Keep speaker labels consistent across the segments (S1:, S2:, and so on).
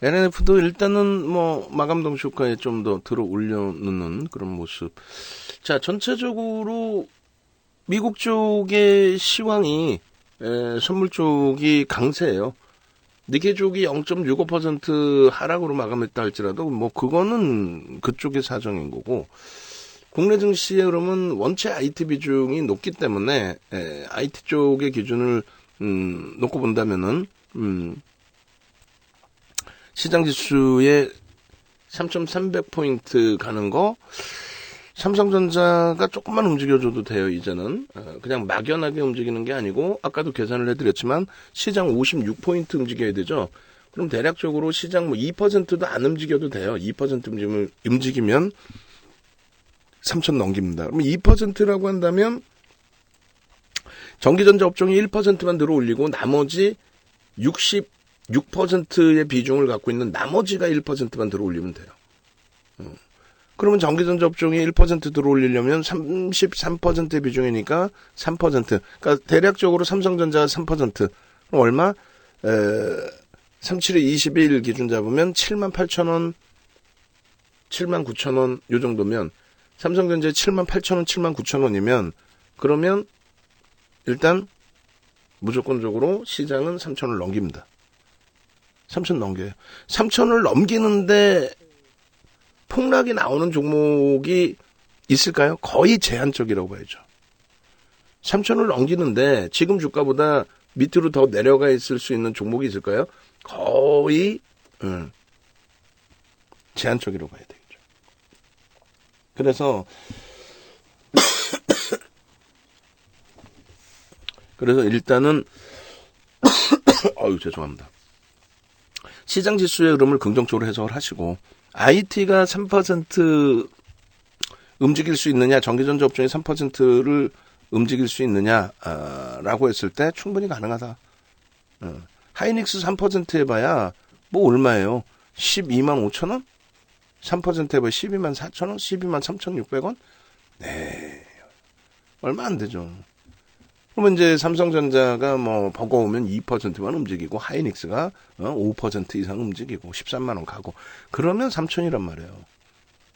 S1: NNF도 일단은 뭐 마감동 효과에 좀 더 들어 올려놓는 그런 모습. 자, 전체적으로 미국 쪽의 시황이 선물 쪽이 강세예요. 니케이 쪽이 0.65% 하락으로 마감했다 할지라도 뭐 그거는 그쪽의 사정인 거고, 국내 증시의 흐름은 원체 IT 비중이 높기 때문에 IT 쪽의 기준을 놓고 본다면은 시장 지수의 3.300포인트 가는 거, 삼성전자가 조금만 움직여줘도 돼요, 이제는. 그냥 막연하게 움직이는 게 아니고, 아까도 계산을 해드렸지만, 시장 56포인트 움직여야 되죠. 그럼 대략적으로 시장 뭐 2%도 안 움직여도 돼요. 2% 움직이면 3천 넘깁니다. 그럼 2%라고 한다면, 전기전자 업종이 1%만 들어 올리고, 나머지 66%의 비중을 갖고 있는 나머지가 1%만 들어 올리면 돼요. 그러면 전기전자 업종이 1% 들어올리려면 33%의 비중이니까 3%. 그러니까 대략적으로 삼성전자가 3%. 그럼 얼마? 37에 21 기준 잡으면 78,000원, 79,000원 요 정도면, 삼성전자에 78,000원, 79,000원이면 그러면 일단 무조건적으로 시장은 3,000을 넘깁니다. 3,000 넘겨요. 3,000을 넘기는데 폭락이 나오는 종목이 있을까요? 거의 제한적이라고 봐야죠. 3,000을 넘기는데 지금 주가보다 밑으로 더 내려가 있을 수 있는 종목이 있을까요? 거의 제한적이라고 봐야 되겠죠. 그래서 일단은 죄송합니다. 시장 지수의 흐름을 긍정적으로 해석을 하시고, IT가 3% 움직일 수 있느냐, 전기전자 업종이 3%를 움직일 수 있느냐라고 했을 때 충분히 가능하다. 하이닉스 3% 해봐야 뭐 얼마예요? 12만 5천 원? 3% 해봐야 12만 4천 원? 12만 3,600원? 네, 얼마 안 되죠. 그러면 이제 삼성전자가 뭐 버거우면 2%만 움직이고, 하이닉스가 5% 이상 움직이고 13만 원 가고, 그러면 3천이란 말이에요.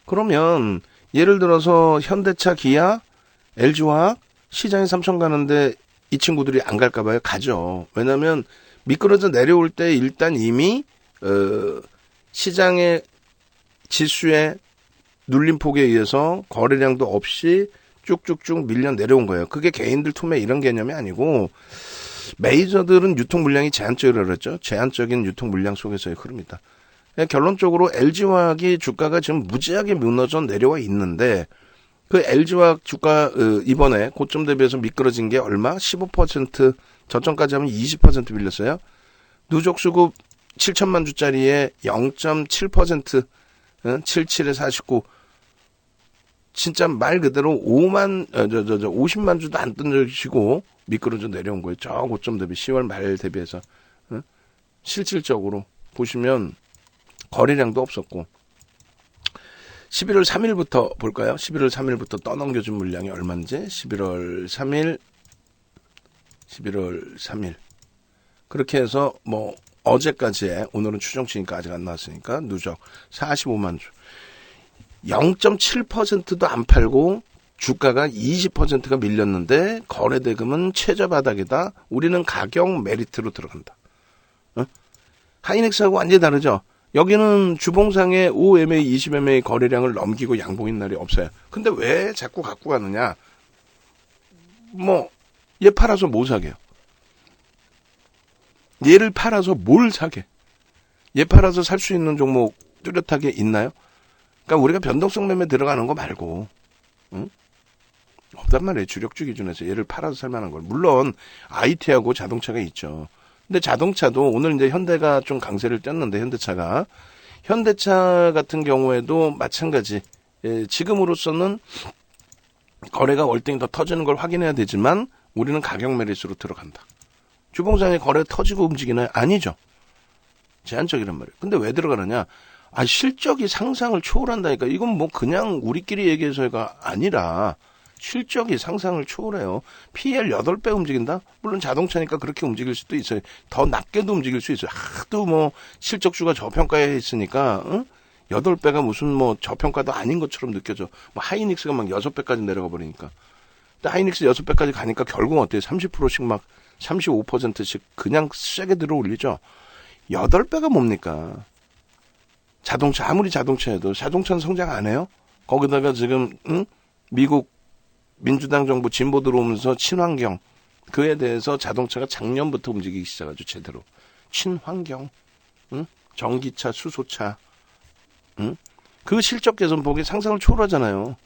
S1: 그러면 예를 들어서 현대차, 기아, LG화학 시장에 3천 가는데 이 친구들이 안 갈까 봐요. 가죠. 왜냐면 미끄러져 내려올 때 일단 이미 시장의 지수의 눌림폭에 의해서 거래량도 없이 쭉쭉쭉 밀려 내려온 거예요. 그게 개인들 투매 이런 개념이 아니고, 메이저들은 유통 물량이 제한적이라고 그랬죠. 제한적인 유통 물량 속에서의 흐름이다. 결론적으로 LG화학이 주가가 지금 무지하게 무너져 내려와 있는데, 그 LG화학 주가 이번에 고점 대비해서 미끄러진 게 얼마? 15%, 저점까지 하면 20% 밀렸어요. 누적 수급 7천만 주짜리에 0.7%, 77에 49, 진짜 말 그대로 50만 주도 안 던져주시고 미끄러져 내려온 거예요. 저 고점 대비 10월 말 대비해서. 실질적으로 보시면 거래량도 없었고, 11월 3일부터 볼까요? 11월 3일부터 떠넘겨준 물량이 얼마인지. 11월 3일 그렇게 해서 뭐 어제까지에, 오늘은 추정치니까 아직 안 나왔으니까 누적 45만 주, 0.7%도 안 팔고 주가가 20%가 밀렸는데 거래대금은 최저바닥이다. 우리는 가격 메리트로 들어간다. 하이닉스하고 완전히 다르죠. 여기는 주봉상의 5MA, 20MA 거래량을 넘기고 양봉인 날이 없어요. 근데 왜 자꾸 갖고 가느냐? 뭐 얘 팔아서 뭐 사게요? 얘를 팔아서 뭘 사게? 얘 팔아서 살 수 있는 종목 뚜렷하게 있나요? 그러니까 우리가 변동성 매매 들어가는 거 말고, 없단 말이에요. 주력주 기준에서 얘를 팔아서 살 만한 걸. 물론 IT하고 자동차가 있죠. 근데 자동차도 오늘 이제 현대가 좀 강세를 띄었는데, 현대차 같은 경우에도 마찬가지. 지금으로서는 거래가 월등히 더 터지는 걸 확인해야 되지만 우리는 가격 메리트로 들어간다. 주봉상에 거래 터지고 움직이나요? 아니죠. 제한적이란 말이에요. 근데 왜 들어가느냐? 실적이 상상을 초월한다니까. 이건 뭐 그냥 우리끼리 얘기해서가 아니라 실적이 상상을 초월해요. PL 8배 움직인다? 물론 자동차니까 그렇게 움직일 수도 있어요. 더 낮게도 움직일 수 있어요. 하도 뭐 실적주가 저평가에 있으니까 8배가 무슨 뭐 저평가도 아닌 것처럼 느껴져. 뭐 하이닉스가 막 6배까지 내려가 버리니까. 근데 하이닉스 6배까지 가니까 결국 어때요? 30%씩 막 35%씩 그냥 세게 들어 올리죠. 8배가 뭡니까? 자동차, 아무리 자동차여도 자동차는 성장 안 해요? 거기다가 지금 미국 민주당 정부 진보 들어오면서 친환경, 그에 대해서 자동차가 작년부터 움직이기 시작하죠. 제대로. 친환경, 전기차, 수소차, 그 실적 개선 보기 상상을 초월하잖아요.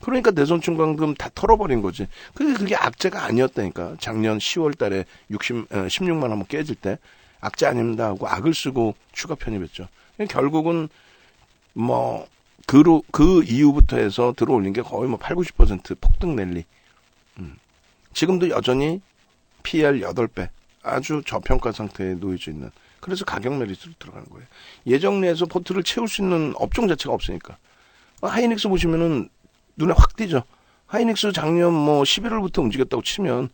S1: 그러니까 내손충광금 다 털어버린 거지. 그게 악재가 아니었다니까. 작년 10월 달에 16만 한번 깨질 때 악재 아닙니다 하고 악을 쓰고 추가 편입했죠. 결국은 뭐 그 이후부터 해서 들어올린 게 거의 뭐 8, 90% 폭등 랠리. 지금도 여전히 PL 8배 아주 저평가 상태에 놓여져 있는. 그래서 가격 메리트로 들어가는 거예요. 예정리에서 포트를 채울 수 있는 업종 자체가 없으니까. 하이닉스 보시면은 눈에 확 띄죠. 하이닉스 작년 뭐 11월부터 움직였다고 치면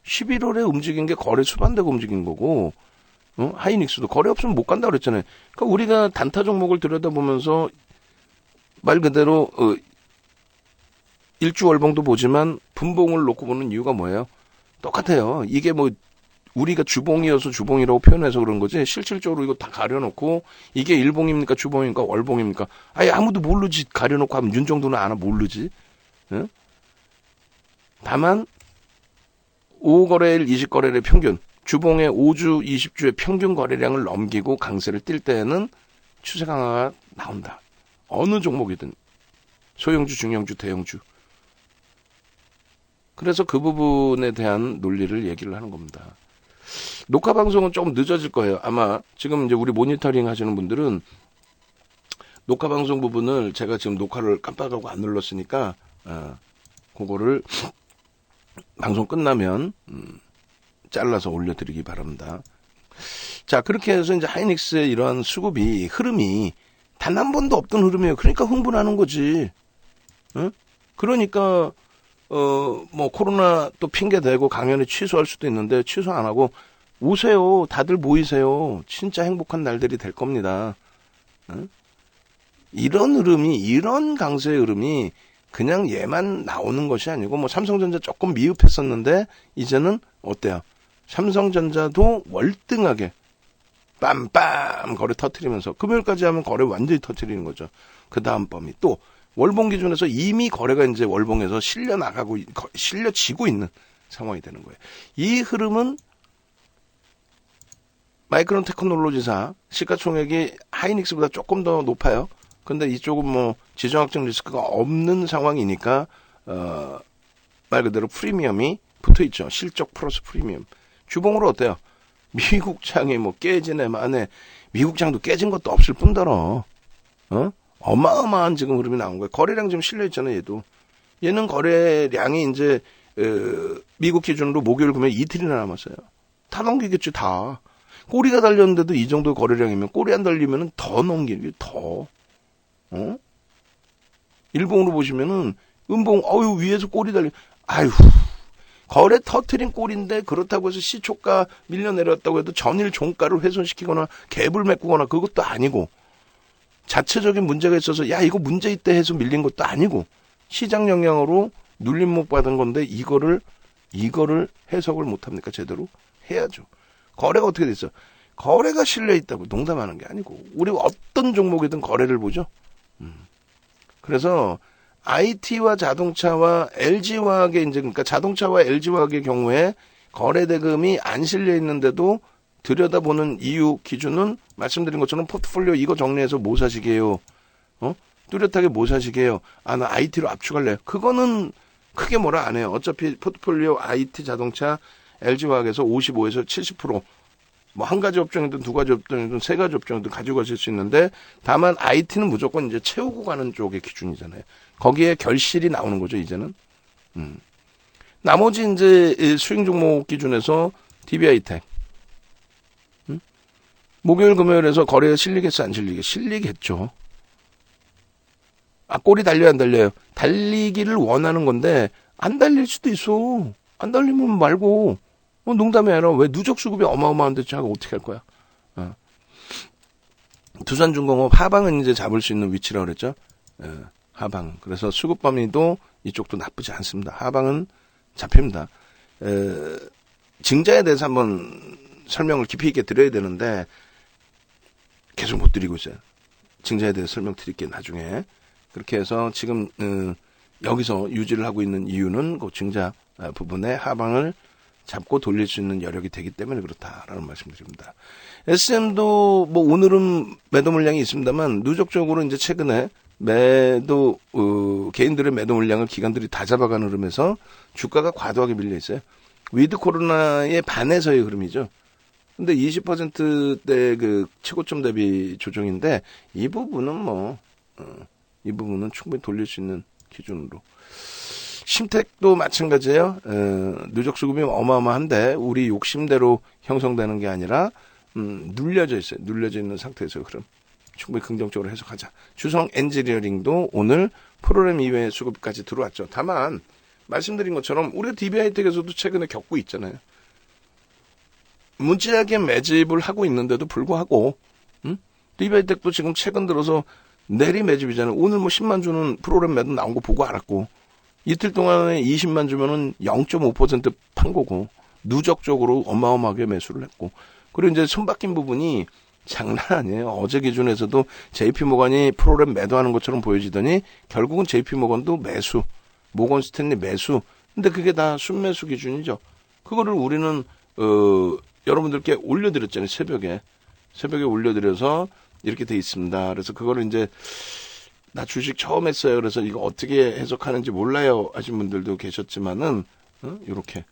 S1: 11월에 움직인 게 거래 수반되고 움직인 거고, 하이닉스도 거래 없으면 못 간다고 그랬잖아요. 그러니까 우리가 단타 종목을 들여다보면서 말 그대로 일주월봉도 보지만 분봉을 놓고 보는 이유가 뭐예요? 똑같아요. 이게 뭐 우리가 주봉이어서 주봉이라고 표현해서 그런 거지 실질적으로 이거 다 가려놓고 이게 일봉입니까 주봉입니까 월봉입니까? 아예 아무도 모르지. 가려놓고 하면 윤정도는 아나 모르지. 응? 다만 5거래일 20거래일의 평균, 주봉의 5주 20주의 평균 거래량을 넘기고 강세를 띌 때에는 추세 강화가 나온다. 어느 종목이든 소형주, 중형주, 대형주. 그래서 그 부분에 대한 논리를 얘기를 하는 겁니다. 녹화 방송은 조금 늦어질 거예요. 아마 지금 이제 우리 모니터링 하시는 분들은 녹화 방송 부분을 제가 지금 녹화를 깜빡하고 안 눌렀으니까 그거를 방송 끝나면 잘라서 올려드리기 바랍니다. 자, 그렇게 해서 이제 하이닉스의 이러한 수급이 흐름이 단 한 번도 없던 흐름이에요. 그러니까 흥분하는 거지. 응? 그러니까 뭐 코로나 또 핑계 대고 강연을 취소할 수도 있는데 취소 안 하고 오세요. 다들 모이세요. 진짜 행복한 날들이 될 겁니다. 응? 이런 흐름이, 이런 강세의 흐름이 그냥 얘만 나오는 것이 아니고 뭐 삼성전자 조금 미흡했었는데 이제는 어때요? 삼성전자도 월등하게 빰빰 거래 터트리면서 금요일까지 하면 거래 완전히 터트리는 거죠. 그 다음 범위 또 월봉 기준에서 이미 거래가 이제 월봉에서 실려 나가고 실려지고 있는 상황이 되는 거예요. 이 흐름은 마이크론 테크놀로지사 시가총액이 하이닉스보다 조금 더 높아요. 근데 이쪽은 뭐 지정학적 리스크가 없는 상황이니까 말 그대로 프리미엄이 붙어 있죠. 실적 플러스 프리미엄. 주봉으로 어때요? 미국장이 뭐 깨지네 마네. 미국장도 깨진 것도 없을 뿐더러 어마어마한 지금 흐름이 나온 거예요. 거래량 지금 실려 있잖아요. 얘는 거래량이 이제 미국 기준으로 목요일 금요일 이틀이나 남았어요. 다 넘기겠죠. 다. 꼬리가 달렸는데도 이 정도 거래량이면 꼬리 안 달리면 더 넘기게 더. 일봉으로 보시면은 음봉 위에서 꼬리 달려. 아유. 거래 터트린 꼴인데 그렇다고 해서 시초가 밀려 내렸다고 해도 전일 종가를 훼손시키거나 갭을 메꾸거나 그것도 아니고 자체적인 문제가 있어서 야 이거 문제 있대 해서 밀린 것도 아니고 시장 영향으로 눌림목 받은 건데 이거를 해석을 못합니까? 제대로 해야죠. 거래가 어떻게 됐어? 거래가 실려 있다고 농담하는 게 아니고 우리 어떤 종목이든 거래를 보죠. 그래서 IT와 자동차와 LG화학의 이제 그러니까 자동차와 LG화학의 경우에 거래 대금이 안 실려 있는데도 들여다보는 이유 기준은 말씀드린 것처럼 포트폴리오 이거 정리해서 뭐 사시게요? 뚜렷하게 뭐 사시게요? 아, 나 IT로 압축할래요. 그거는 크게 뭐라 안 해요. 어차피 포트폴리오 IT 자동차 LG화학에서 55에서 70% 뭐 한 가지 업종이든 두 가지 업종이든 세 가지 업종이든 가지고 가실 수 있는데 다만 IT는 무조건 이제 채우고 가는 쪽의 기준이잖아요. 거기에 결실이 나오는 거죠, 이제는. 나머지 이제 수익 종목 기준에서 DB하이텍. 목요일 금요일에서 거래가 실리겠어, 안 실리게? 실리겠죠. 아, 꼬리 달려요, 안 달려요? 달리기를 원하는 건데 안 달릴 수도 있어. 안 달리면 말고. 농담이 아니라 왜 누적 수급이 어마어마한데 자가 어떻게 할 거야? 두산중공업 하방은 이제 잡을 수 있는 위치라고 그랬죠. 하방. 그래서 수급 범위도 이쪽도 나쁘지 않습니다. 하방은 잡힙니다. 증자에 대해서 한번 설명을 깊이 있게 드려야 되는데 계속 못 드리고 있어요. 증자에 대해서 설명드릴게요. 나중에. 그렇게 해서 지금 여기서 유지를 하고 있는 이유는 그 증자 부분의 하방을 잡고 돌릴 수 있는 여력이 되기 때문에 그렇다라는 말씀드립니다. SM도 뭐 오늘은 매도 물량이 있습니다만 누적적으로 이제 최근에 매도 개인들의 매도 물량을 기관들이 다 잡아가는 흐름에서 주가가 과도하게 밀려 있어요. 위드 코로나에 반해서의 흐름이죠. 근데 20%대 그 최고점 대비 조정인데 이 부분은 이 부분은 충분히 돌릴 수 있는 기준으로. 심택도 마찬가지예요. 누적 수급이 어마어마한데 우리 욕심대로 형성되는 게 아니라 눌려져 있어요. 눌려져 있는 상태에서 그럼 충분히 긍정적으로 해석하자. 주성 엔지니어링도 오늘 프로그램 이외의 수급까지 들어왔죠. 다만 말씀드린 것처럼 우리가 DB하이텍에서도 최근에 겪고 있잖아요. 문지하게 매집을 하고 있는데도 불구하고 DB하이텍도 지금 최근 들어서 내리 매집이잖아요. 오늘 10만 주는 프로그램 매도 나온 거 보고 알았고 이틀 동안에 20만 주면은 0.5% 판 거고 누적적으로 어마어마하게 매수를 했고 그리고 이제 손바뀐 부분이 장난 아니에요. 어제 기준에서도 JP모건이 프로그램 매도하는 것처럼 보여지더니 결국은 JP모건도 매수, 모건 스탠리 매수. 근데 그게 다 순매수 기준이죠. 그거를 우리는 여러분들께 올려드렸잖아요. 새벽에 올려드려서 이렇게 돼 있습니다. 그래서 그거를 이제 나 주식 처음 했어요. 그래서 이거 어떻게 해석하는지 몰라요 하신 분들도 계셨지만은 이렇게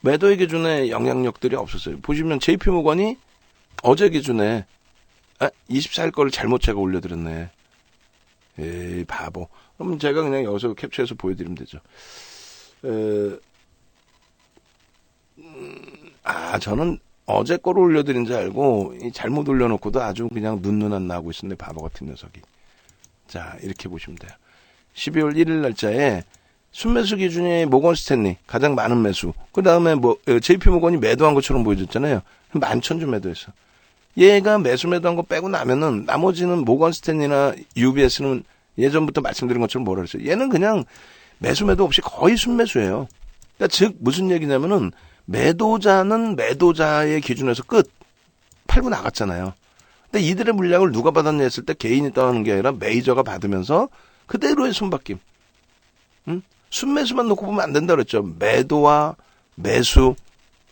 S1: 매도의 기준에 영향력들이 없었어요. 보시면 JP모건이 어제 기준에 24일 거를 잘못 제가 올려드렸네. 에이 바보. 그럼 제가 그냥 여기서 캡처해서 보여드리면 되죠. 저는 어제 거를 올려드린 줄 알고 잘못 올려놓고도 아주 그냥 눈 안 나고 있었는데 바보 같은 녀석이. 자 이렇게 보시면 돼요. 12월 1일 날짜에 순매수 기준이 모건 스탠리 가장 많은 매수. 그 다음에 JP모건이 매도한 것처럼 보여줬잖아요. 11,000주 매도했어. 얘가 매도한 거 빼고 나면은 나머지는 모건 스탠리나 UBS는 예전부터 말씀드린 것처럼 뭐라 그랬어요. 얘는 그냥 매도 없이 거의 순매수예요. 그러니까 즉 무슨 얘기냐면은 매도자는 매도자의 기준에서 끝. 팔고 나갔잖아요. 근데 이들의 물량을 누가 받았냐 했을 때 개인이 떠나는 게 아니라 메이저가 받으면서 그대로의 손바뀜. 순매수만 놓고 보면 안 된다 그랬죠. 매도와 매수.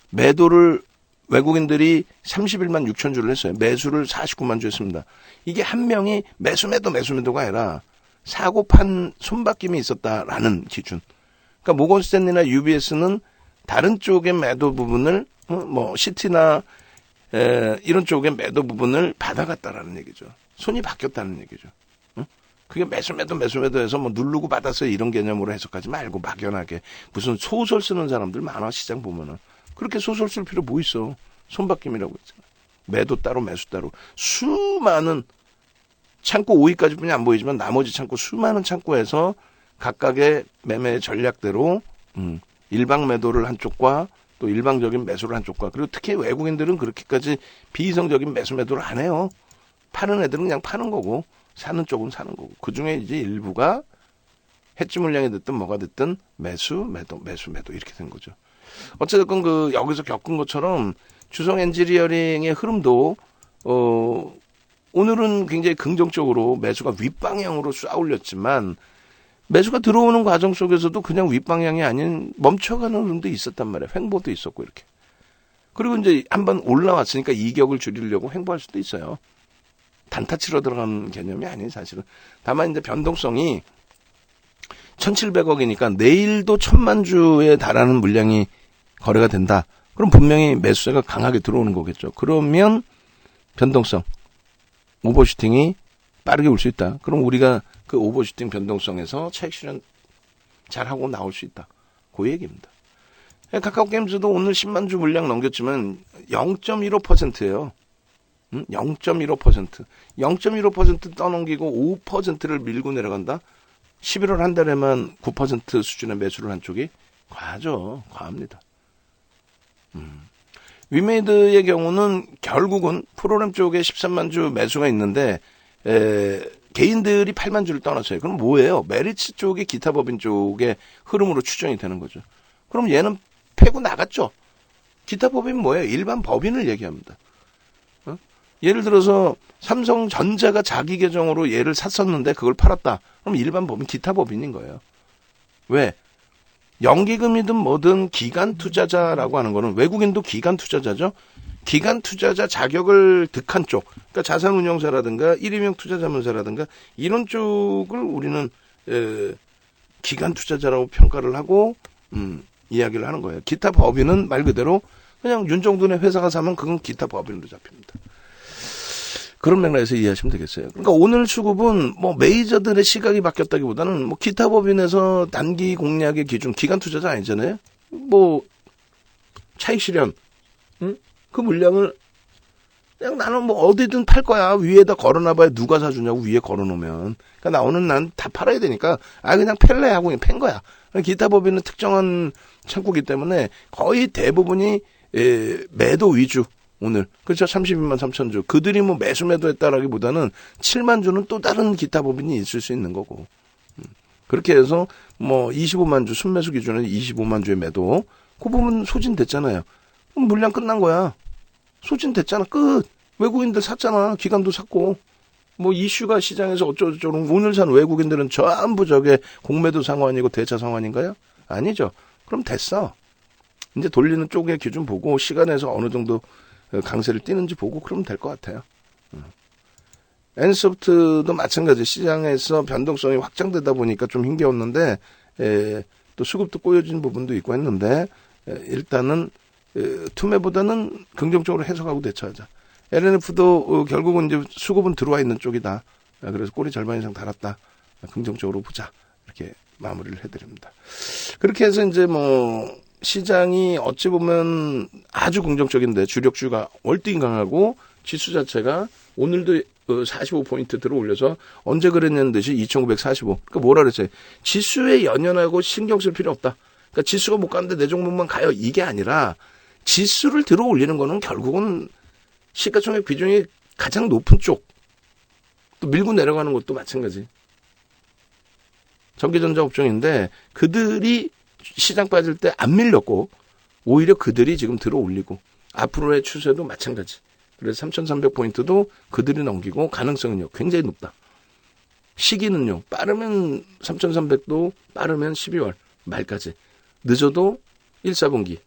S1: 매도를 외국인들이 31만 6천 주를 했어요. 매수를 49만 주 했습니다. 이게 한 명이 매도가 아니라 사고 판 손바뀜이 있었다라는 기준. 그러니까 모건 스탠리나 UBS는 다른 쪽의 매도 부분을 시티나 이런 쪽의 매도 부분을 받아갔다라는 얘기죠. 손이 바뀌었다는 얘기죠. 그게 매수해서 누르고 받았어요 이런 개념으로 해석하지 말고 막연하게 무슨 소설 쓰는 사람들 많아 시장 보면은 그렇게 소설 쓸 필요 뭐 있어. 손바뀜이라고 했잖아. 매도 따로 매수 따로 수많은 창고 5위까지뿐이 안 보이지만 나머지 창고 수많은 창고에서 각각의 매매 전략대로 일방 매도를 한쪽과 또 일방적인 매수를 한쪽과 그리고 특히 외국인들은 그렇게까지 비이성적인 매도를 안 해요. 파는 애들은 그냥 파는 거고 사는 쪽은 사는 거고 그중에 이제 일부가 해지 물량이 됐든 뭐가 됐든 매수 이렇게 된 거죠. 어쨌든 여기서 겪은 것처럼 주성 엔지니어링의 흐름도 오늘은 굉장히 긍정적으로 매수가 윗방향으로 쏘아 올렸지만 매수가 들어오는 과정 속에서도 그냥 윗방향이 아닌 멈춰가는 흐름도 있었단 말이에요. 횡보도 있었고 이렇게. 그리고 이제 한번 올라왔으니까 이격을 줄이려고 횡보할 수도 있어요. 단타 치러 들어가는 개념이 아닌 사실은. 다만 이제 변동성이 1,700억이니까 내일도 1,000만 주에 달하는 물량이 거래가 된다. 그럼 분명히 매수세가 강하게 들어오는 거겠죠. 그러면 변동성, 오버슈팅이 빠르게 올 수 있다. 그럼 우리가 그 오버슈팅 변동성에서 차익 실현 잘하고 나올 수 있다. 그 얘기입니다. 카카오게임즈도 오늘 10만 주 물량 넘겼지만 0.15%예요. 0.15%. 0.15% 떠넘기고 5%를 밀고 내려간다? 11월 한 달에만 9% 수준의 매수를 한 쪽이 과하죠. 과합니다. 위메이드의 경우는 결국은 프로그램 쪽에 13만 주 매수가 있는데 개인들이 8만 주를 떠났어요. 그럼 뭐예요? 메리츠 쪽이 기타 법인 쪽의 흐름으로 추정이 되는 거죠. 그럼 얘는 패고 나갔죠. 기타 법인 뭐예요? 일반 법인을 얘기합니다. 예를 들어서 삼성전자가 자기 계정으로 얘를 샀었는데 그걸 팔았다. 그럼 일반 법인, 기타 법인인 거예요. 왜? 연기금이든 뭐든 기간 투자자라고 하는 거는 외국인도 기간 투자자죠. 기간 투자자 자격을 득한 쪽, 그러니까 자산운용사라든가 1인용 투자자문사라든가 이런 쪽을 우리는 기간 투자자라고 평가를 하고 이야기를 하는 거예요. 기타 법인은 말 그대로 그냥 윤정돈의 회사가 사면 그건 기타 법인으로 잡힙니다. 그런 맥락에서 이해하시면 되겠어요. 그러니까 오늘 수급은 뭐 메이저들의 시각이 바뀌었다기보다는 뭐 기타 법인에서 단기 공략의 기준, 기간 투자자 아니잖아요. 뭐 차익 실현, 그 물량을 그냥 나는 뭐 어디든 팔 거야. 위에다 걸어놔봐야 누가 사주냐고 위에 걸어놓으면. 그러니까 나오는 난 다 팔아야 되니까 그냥 팰래 하고 그냥 팬 거야. 기타 법인은 특정한 창구기 때문에 거의 대부분이 매도 위주. 오늘 그렇죠. 32만 3천 주. 그들이 뭐 매수 매도했다라기보다는 7만 주는 또 다른 기타 법인이 있을 수 있는 거고. 그렇게 해서 뭐 25만 주 순매수 기준은 25만 주의 매도. 그 부분 소진됐잖아요. 그럼 물량 끝난 거야. 소진됐잖아. 끝. 외국인들 샀잖아. 기관도 샀고. 뭐 이슈가 시장에서 어쩌고저쩌고 오늘 산 외국인들은 전부 저게 공매도 상환이고 대차 상환인가요? 아니죠. 그럼 됐어. 이제 돌리는 쪽의 기준 보고 시간에서 어느 정도 강세를 띄는지 보고 그러면 될 것 같아요. 엔소프트도 마찬가지. 시장에서 변동성이 확장되다 보니까 좀 힘겨웠는데 또 수급도 꼬여진 부분도 있고 했는데 일단은 투매보다는 긍정적으로 해석하고 대처하자. LNF도 결국은 이제 수급은 들어와 있는 쪽이다. 그래서 꼬리 절반 이상 달았다. 긍정적으로 보자. 이렇게 마무리를 해드립니다. 그렇게 해서 이제 뭐 시장이 어찌 보면 아주 긍정적인데 주력주가 월등히 강하고 지수 자체가 오늘도 45포인트 들어 올려서 언제 그랬냐는 듯이 2545. 그러니까 뭐라 그랬어요? 지수에 연연하고 신경 쓸 필요 없다. 그러니까 지수가 못 가는데 내 종목만 가요. 이게 아니라 지수를 들어 올리는 거는 결국은 시가총액 비중이 가장 높은 쪽. 또 밀고 내려가는 것도 마찬가지. 전기전자 업종인데 그들이 시장 빠질 때 안 밀렸고 오히려 그들이 지금 들어 올리고 앞으로의 추세도 마찬가지. 그래서 3,300포인트도 그들이 넘기고 가능성은요 굉장히 높다. 시기는요 빠르면 3,300도 빠르면 12월 말까지 늦어도 1, 4분기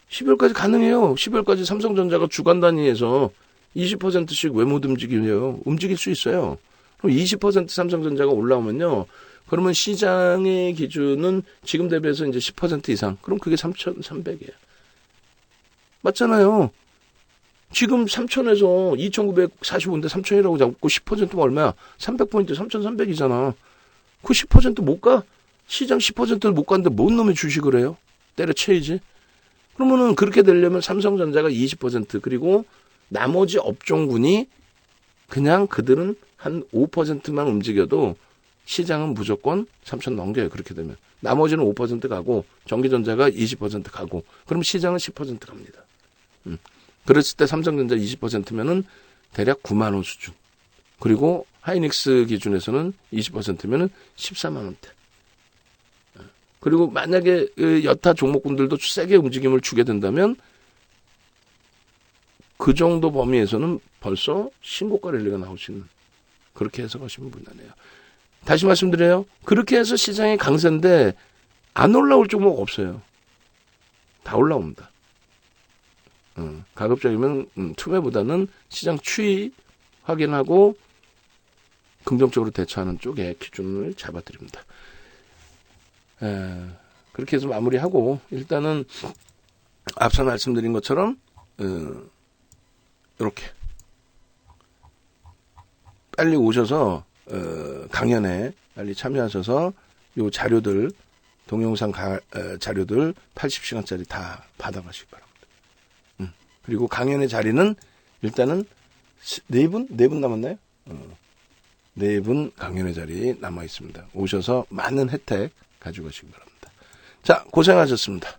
S1: 12월까지 가능해요. 12월까지 삼성전자가 주간 단위에서 20%씩 왜 못 움직여요? 움직일 수 있어요. 그럼 20% 삼성전자가 올라오면요. 그러면 시장의 기준은 지금 대비해서 이제 10% 이상. 그럼 그게 3,300이에요. 맞잖아요. 지금 3,000에서 2,945인데 3,000이라고 잡고 10%면 얼마야? 300포인트 3,300이잖아. 그 10% 못 가? 시장 10%를 못 가는데 뭔 놈의 주식을 해요? 때려쳐야지. 그러면은 그렇게 되려면 삼성전자가 20% 그리고 나머지 업종군이 그냥 그들은 한 5%만 움직여도 시장은 무조건 3,000 넘겨요. 그렇게 되면. 나머지는 5% 가고 전기전자가 20% 가고 그럼 시장은 10% 갑니다. 그랬을 때 삼성전자 20%면은 대략 9만 원 수준. 그리고 하이닉스 기준에서는 20%면은 14만 원대. 그리고 만약에 여타 종목군들도 세게 움직임을 주게 된다면 그 정도 범위에서는 벌써 신고가 랠리가 나올 수 있는 그렇게 해석하시면 무난해요. 다시 말씀드려요. 그렇게 해서 시장이 강세인데 안 올라올 종목 없어요. 다 올라옵니다. 가급적이면 투매보다는 시장 추이 확인하고 긍정적으로 대처하는 쪽에 기준을 잡아드립니다. 그렇게 해서 마무리하고 일단은 앞서 말씀드린 것처럼 이렇게 빨리 오셔서 강연에 빨리 참여하셔서 요 자료들 동영상 자료들 80시간짜리 다 받아가시기 바랍니다. 그리고 강연의 자리는 일단은 네 분 남았나요? 네 분 강연회 자리 남아 있습니다. 오셔서 많은 혜택 가지고 가시기 바랍니다. 자, 고생하셨습니다.